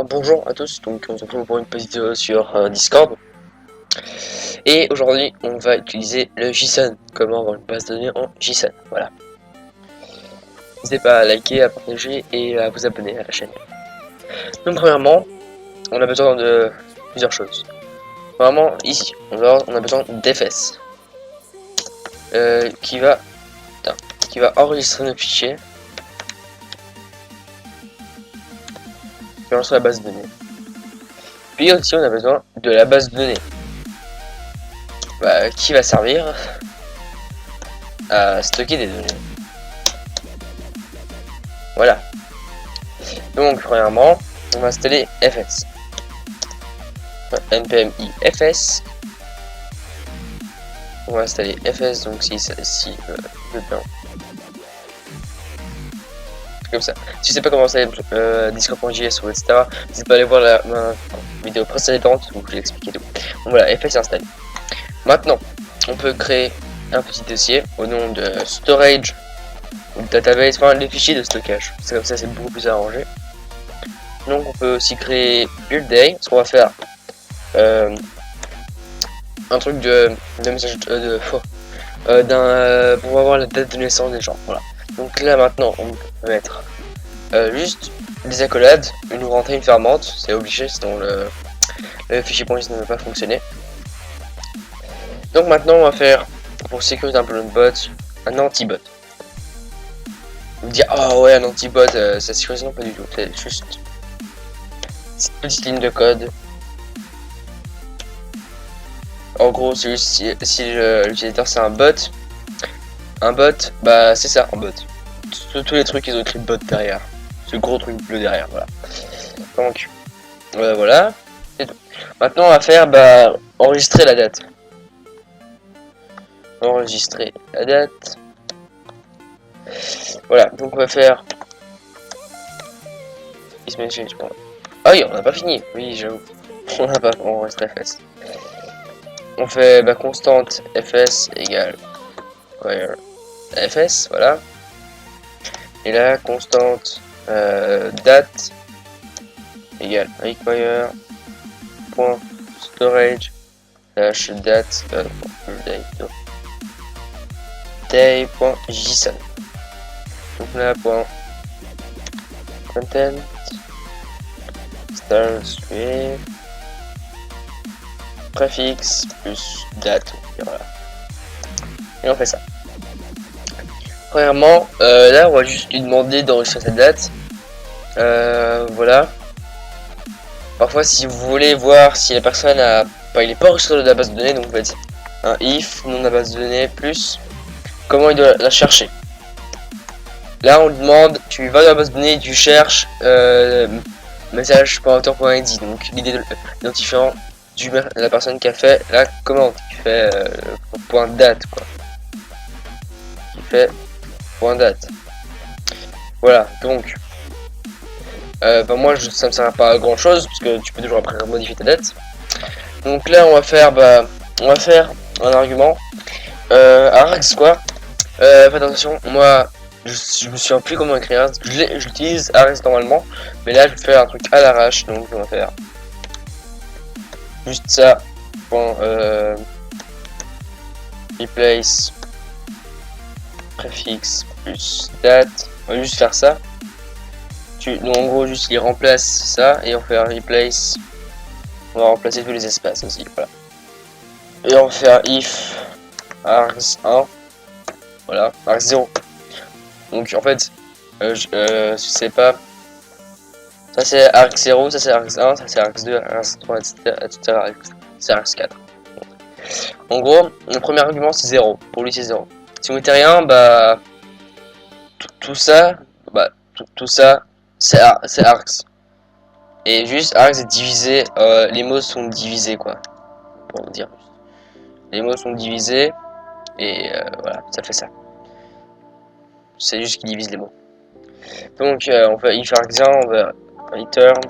bonjour à tous, donc on se retrouve pour une petite vidéo sur Discord. Et aujourd'hui on va utiliser le JSON, comment avoir une base de données en JSON, voilà. N'hésitez pas à liker, à partager et à vous abonner à la chaîne. Donc premièrement, on a besoin de plusieurs choses. Premièrement, ici, on a besoin d'FS qui va enregistrer nos fichiers, qui va lancer la base de données. Puis aussi on a besoin de la base de données. Qui va servir à stocker des données. Voilà. Donc premièrement, on va installer fs. npm ifs. On va installer fs, donc si dedans. Comme ça. Si je sais pas comment installer Discord.js ou etc., n'hésitez pas à aller voir ma vidéo précédente où je l'ai expliqué tout. Donc voilà, fs est installé. Maintenant, on peut créer un petit dossier au nom de storage ou database, enfin les fichiers de stockage. C'est comme ça, c'est beaucoup plus arrangé. Donc on peut aussi créer build day, ce qu'on va faire un truc de message pour avoir la date de naissance des gens. Voilà. Donc là maintenant on peut mettre juste des accolades, une rentrée, une fermante, c'est obligé, sinon le fichier .js ne va pas fonctionner. Donc maintenant on va faire, pour sécuriser un peu notre bot, un anti-bot. Vous dire oh ouais, un anti-bot ça sécurise, non pas du tout, c'est juste cette petite ligne de code. En gros c'est juste si l'utilisateur c'est un bot, bah c'est ça, un bot. Tous les trucs ils ont écrit bot derrière, ce gros truc bleu derrière, voilà. Donc voilà, c'est tout. Maintenant on va faire enregistrer la date. Enregistrer la date. Voilà, donc on va faire. Ah oui, on n'a pas fini. Oui, j'avoue. On n'a pas enregistré fs. On fait constante fs égale fs, voilà. Et là, constante date égale require point storage slash date day.json. Donc là, point content style string préfixe plus date, et voilà. Et on fait ça. Premièrement, là on va juste lui demander d'enregistrer cette date. Voilà. Parfois, si vous voulez voir si la personne il est pas enregistré dans la base de données, donc vous faites un if nom de la base de données plus comment il doit la chercher. Là on lui demande, tu vas dans la base de données et tu cherches message.auteur.id, donc l'idée de l'identifiant de la personne qui a fait la commande, qui fait point date quoi. Qui fait point date. Voilà, donc moi ça me sert pas à grand chose parce que tu peux toujours après modifier ta date. Donc là on va faire un argument args quoi. Faites attention, moi je me souviens plus comment écrire args, j'utilise args normalement, mais là je vais faire un truc à l'arrache, donc on va faire juste ça point replace préfixe plus date. On va juste faire ça. Donc en gros juste il remplace ça et on fait un replace. On va remplacer tous les espaces aussi, voilà. Et on va faire if args1, voilà, args0. Donc en fait je sais pas, ça c'est args0, ça c'est args1, ça c'est args2, args3, etc. C'est args4. En gros le premier argument c'est 0, pour lui c'est 0. Si vous mettez rien, tout ça c'est args. Et juste args est divisé, les mots sont divisés quoi, pour vous dire. Les mots sont divisés et voilà, ça fait ça. C'est juste qu'il divise les mots. Donc on fait if args1, on va return.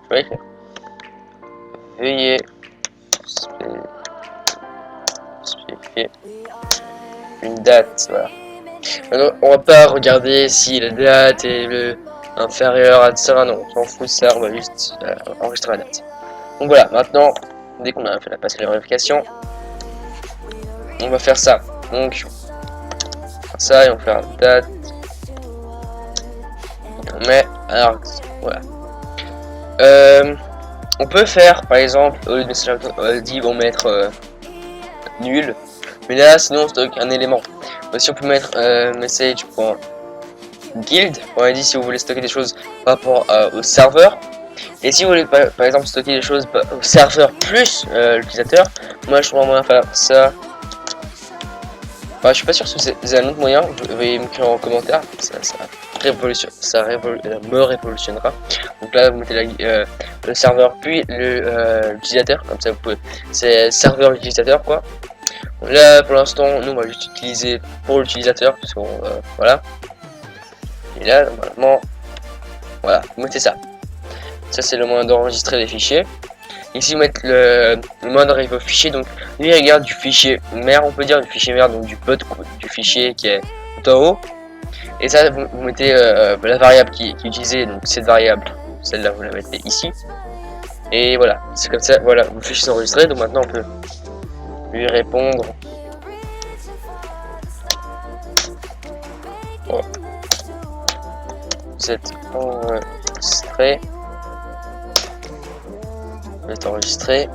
Je vais écrire. Veuillez spécifier une date, voilà. Alors, on va pas regarder si la date est inférieure à ça, non, on s'en fout de ça, on va juste enregistrer la date. Donc voilà, maintenant, dès qu'on a fait la passer la vérification, on va faire ça. Donc, ça et on fait la date. On met, alors, voilà. On peut faire, par exemple, au lieu de message dit, on mettre nul. Mais là, sinon, on stocke un élément. Aussi, on peut mettre message.guild. On a dit si vous voulez stocker des choses par rapport au serveur. Et si vous voulez, par exemple, stocker des choses au serveur plus l'utilisateur, moi, je trouve un moyen de faire ça. Bah, je suis pas sûr si c'est un autre moyen. Vous pouvez m'écrire en commentaire. Ça me révolutionnera. Donc là, vous mettez le serveur puis l'utilisateur. Comme ça, vous pouvez. C'est serveur utilisateur quoi. Là, pour l'instant, nous, on va juste utiliser pour l'utilisateur. Parce qu'on. Voilà. Et là, normalement. Voilà, vous mettez ça. Ça, c'est le moyen d'enregistrer les fichiers. Ici, vous mettez le mode arrive au fichier. Donc, lui, il regarde du fichier mère, on peut dire, du fichier mère, donc du fichier qui est tout en haut. Et ça, vous mettez la variable qui est utilisée, donc cette variable, celle-là, vous la mettez ici. Et voilà, c'est comme ça, voilà, le fichier est enregistré. Donc maintenant, on peut lui répondre. Bon. Vous êtes enregistré. Vous êtes enregistré.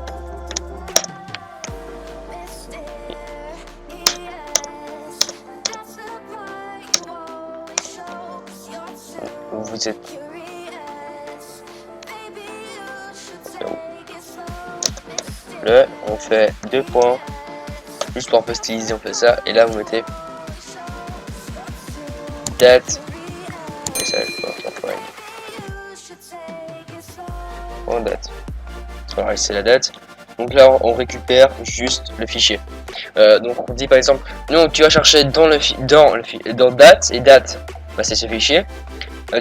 Vous êtes le, on fait 2 points, juste pour un peu styliser, on fait ça, et là vous mettez date, message, point date. Voilà, c'est la date. Donc là on récupère juste le fichier. Donc on dit par exemple, non, tu vas chercher dans date, et date, bah, c'est ce fichier.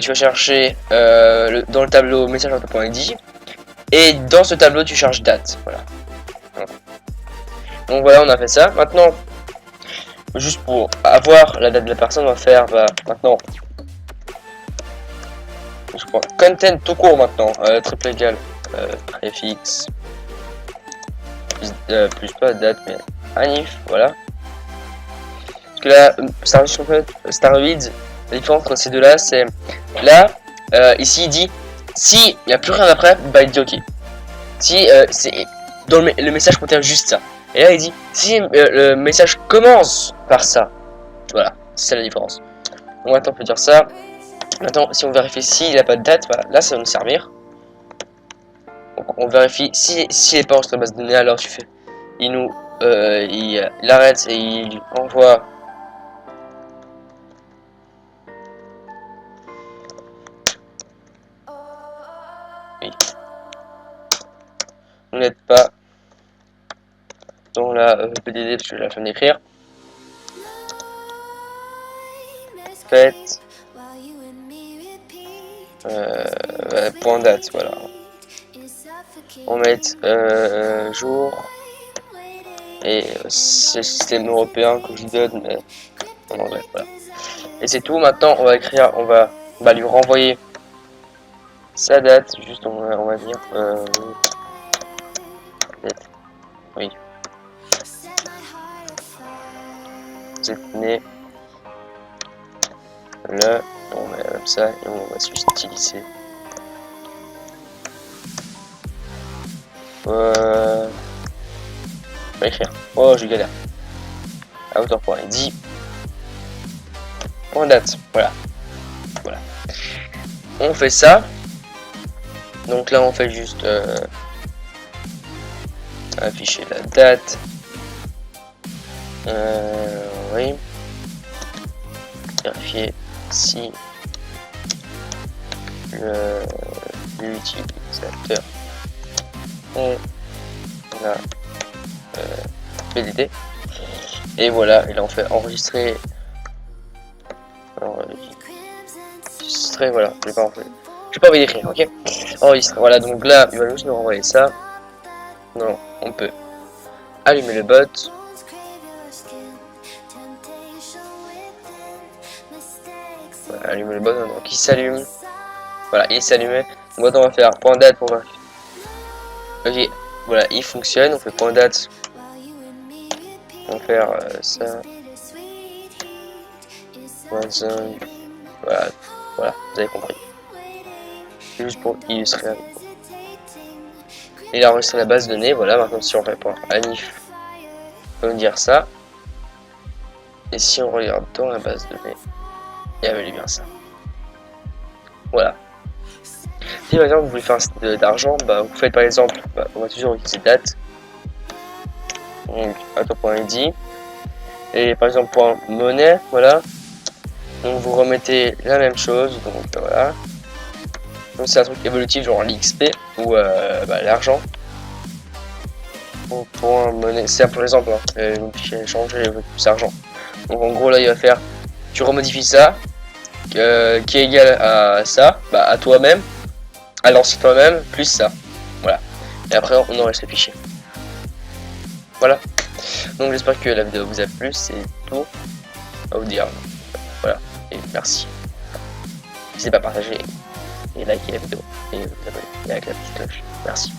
Tu vas chercher dans le tableau message.id et dans ce tableau tu cherches date. Voilà. Donc voilà, on a fait ça. Maintenant, juste pour avoir la date de la personne, on va faire maintenant. Je prends content tout court maintenant. Triple égal préfixe plus pas date mais anif. Voilà. Parce que là, Starweed, la différence entre ces deux-là, c'est là, ici il dit si il n'y a plus rien après, bah il dit ok. Si c'est dans le message contient juste ça. Et là il dit si le message commence par ça. Voilà, c'est la différence. Donc maintenant on peut dire ça. Maintenant si on vérifie s'il n'a pas de date, bah, là ça va nous servir. Donc on vérifie si n'est pas enregistré dans la base de données, alors tu fais. Il arrête et il envoie. Oui. Vous n'êtes pas dans la PDD parce que j'ai la fin d'écrire. Faites point date, voilà. On met jour et c'est le système européen que je donne mais en anglais, voilà. Et c'est tout. Maintenant on va écrire, on va lui renvoyer sa date, juste on va dire date. Oui. Vous êtes né là, on met comme ça et on va utiliser. On va écrire. Oh, je galère. À auteur.id. Point date. Voilà. Voilà. On fait ça. Donc là, on fait juste afficher la date. Oui. Vérifier si l'utilisateur la PDD. Et voilà, et là on fait enregistrer. Enregistrer, voilà, j'ai pas envie d'écrire, ok. Enregistrer, voilà, donc là il va juste nous renvoyer ça. Non, on peut allumer le bot. allumer le botton, donc il s'allume. Voilà, il s'est allumé. Donc on va faire point date pour voir. Ok, voilà, il fonctionne. On fait point date. On va faire ça. Voilà, voilà, vous avez compris. Juste pour illustrer avec vous. Il a enregistré la base de données. Voilà, maintenant si on répond à NIF, on peut nous dire ça. Et si on regarde dans la base de données, il y avait bien ça. Voilà. Si par exemple vous voulez faire d'argent, bah, vous faites par exemple, bah, on va toujours utiliser date. Donc auto.id. Et par exemple point monnaie, voilà. Donc vous remettez la même chose, donc voilà. Donc c'est un truc évolutif genre l'XP ou bah, l'argent. Point monnaie, c'est par exemple, hein, donc changer plus argent. Donc en gros là il va faire, tu remodifies ça, qui est égal à ça, bah, à toi-même, à l'ancien toi-même, plus ça. Voilà. Et après on enregistre le fichier. Voilà. Donc j'espère que la vidéo vous a plu, c'est tout à vous dire. Voilà. Et merci. N'hésitez pas à partager et liker la vidéo et vous abonner et avec la petite cloche. Merci.